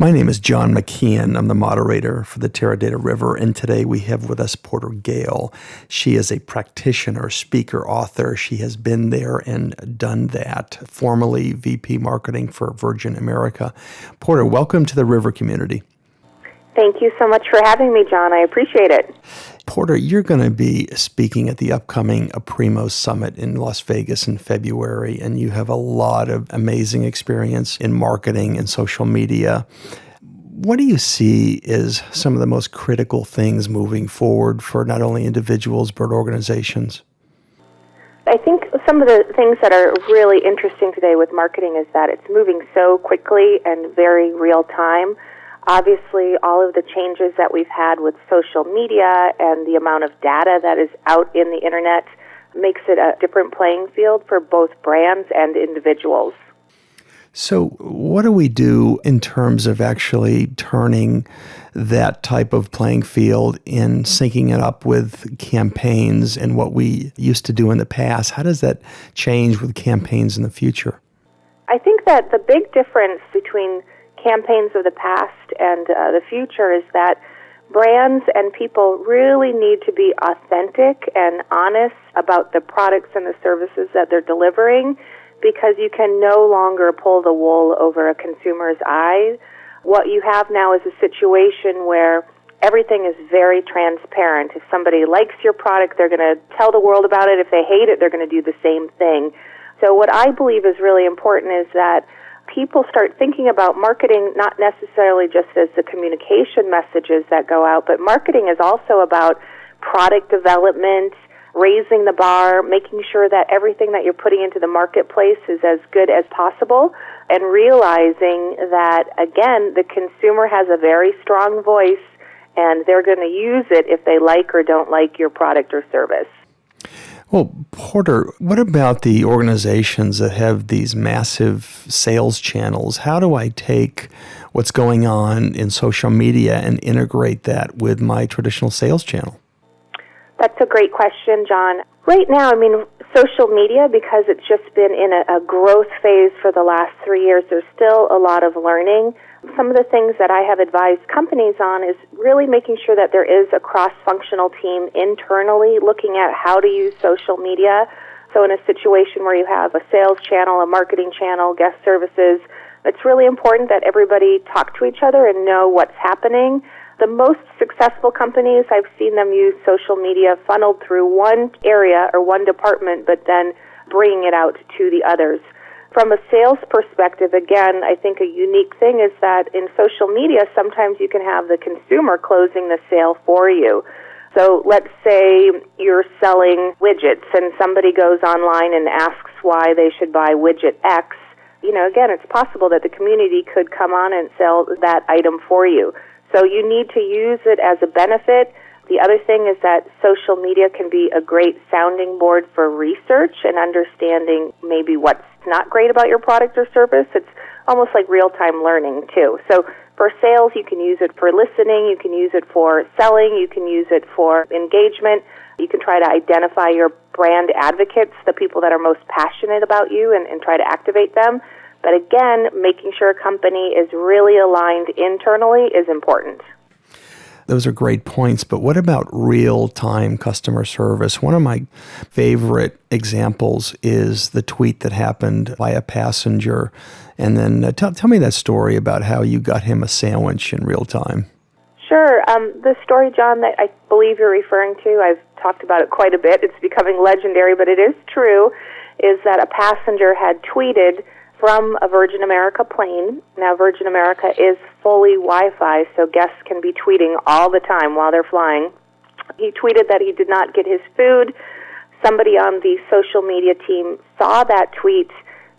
My name is John McKeon. I'm the moderator for the Teradata River, and today we have with us Porter Gale. She is a practitioner, speaker, author. She has been there and done that, formerly VP Marketing for Virgin America. Porter, welcome to the River community. Thank you so much for having me, John. I appreciate it. Porter, you're going to be speaking at the upcoming Aprimo Summit in Las Vegas in February, and you have a lot of amazing experience in marketing and social media. What do you see as some of the most critical things moving forward for not only individuals but organizations? I think some of the things that are really interesting today with marketing is that it's moving so quickly and very real time. Obviously, all of the changes that we've had with social media and the amount of data that is out in the internet makes it a different playing field for both brands and individuals. So what do we do in terms of actually turning that type of playing field and syncing it up with campaigns and what we used to do in the past? How does that change with campaigns in the future? I think that the big difference between campaigns of the past and the future is that brands and people really need to be authentic and honest about the products and the services that they're delivering, because you can no longer pull the wool over a consumer's eye. What you have now is a situation where everything is very transparent. If somebody likes your product, they're going to tell the world about it. If they hate it, they're going to do the same thing. So what I believe is really important is that people start thinking about marketing not necessarily just as the communication messages that go out, but marketing is also about product development, raising the bar, making sure that everything that you're putting into the marketplace is as good as possible, and realizing that, again, the consumer has a very strong voice, and they're going to use it if they like or don't like your product or service. Well, Porter, what about the organizations that have these massive sales channels? How do I take what's going on in social media and integrate that with my traditional sales channel? That's a great question, John. Right now, social media, because it's just been in a growth phase for the last 3 years, there's still a lot of learning. Some of the things that I have advised companies on is really making sure that there is a cross-functional team internally looking at how to use social media. So in a situation where you have a sales channel, a marketing channel, guest services, it's really important that everybody talk to each other and know what's happening. The most successful companies, I've seen them use social media funneled through one area or one department, but then bringing it out to the others. From a sales perspective, again, I think a unique thing is that in social media, sometimes you can have the consumer closing the sale for you. So let's say you're selling widgets and somebody goes online and asks why they should buy widget X. Again, it's possible that the community could come on and sell that item for you. So you need to use it as a benefit. The other thing is that social media can be a great sounding board for research and understanding maybe what's not great about your product or service. It's almost like real-time learning, too. So for sales, you can use it for listening, you can use it for selling, you can use it for engagement. You can try to identify your brand advocates, the people that are most passionate about you, and try to activate them. But again, making sure a company is really aligned internally is important. Those are great points, but what about real-time customer service? One of my favorite examples is the tweet that happened by a passenger. And then tell me that story about how you got him a sandwich in real time. Sure. The story, John, that I believe you're referring to, I've talked about it quite a bit. It's becoming legendary, but it is true, is that a passenger had tweeted from a Virgin America plane. Now, Virgin America is fully Wi-Fi, so guests can be tweeting all the time while they're flying. He tweeted that he did not get his food. Somebody on the social media team saw that tweet.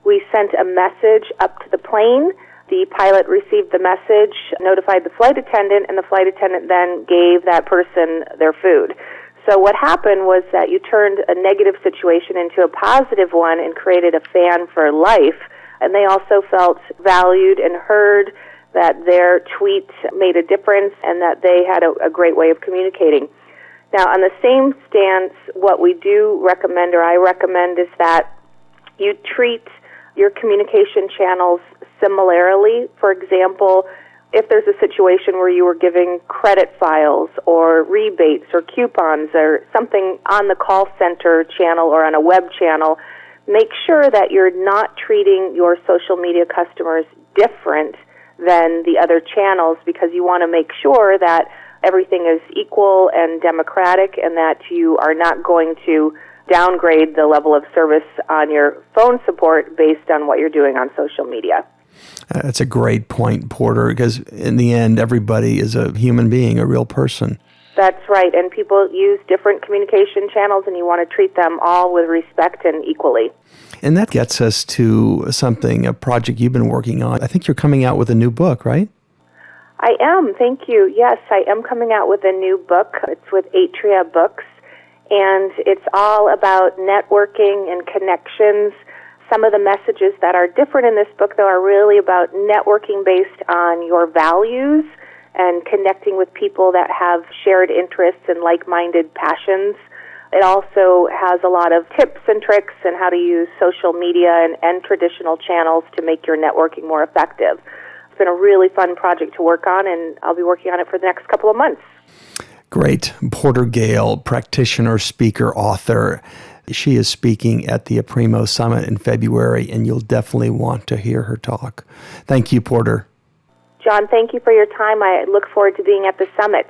We sent a message up to the plane. The pilot received the message, notified the flight attendant, and the flight attendant then gave that person their food. So what happened was that you turned a negative situation into a positive one and created a fan for life. And they also felt valued and heard, that their tweet made a difference and that they had a great way of communicating. Now, on the same stance, what we do recommend, or I recommend, is that you treat your communication channels similarly. For example, if there's a situation where you were giving credit files or rebates or coupons or something on the call center channel or on a web channel, make sure that you're not treating your social media customers different than the other channels, because you want to make sure that everything is equal and democratic and that you are not going to downgrade the level of service on your phone support based on what you're doing on social media. That's a great point, Porter, because in the end, everybody is a human being, a real person. That's right, and people use different communication channels, and you want to treat them all with respect and equally. And that gets us to something, a project you've been working on. I think you're coming out with a new book, right? I am, thank you. Yes, I am coming out with a new book. It's with Aprimo Books, and it's all about networking and connections. Some of the messages that are different in this book, though, are really about networking based on your values and connecting with people that have shared interests and like-minded passions. It also has a lot of tips and tricks on how to use social media and traditional channels to make your networking more effective. It's been a really fun project to work on, and I'll be working on it for the next couple of months. Great. Porter Gale, practitioner, speaker, author. She is speaking at the Aprimo Summit in February, and you'll definitely want to hear her talk. Thank you, Porter. John, thank you for your time. I look forward to being at the summit.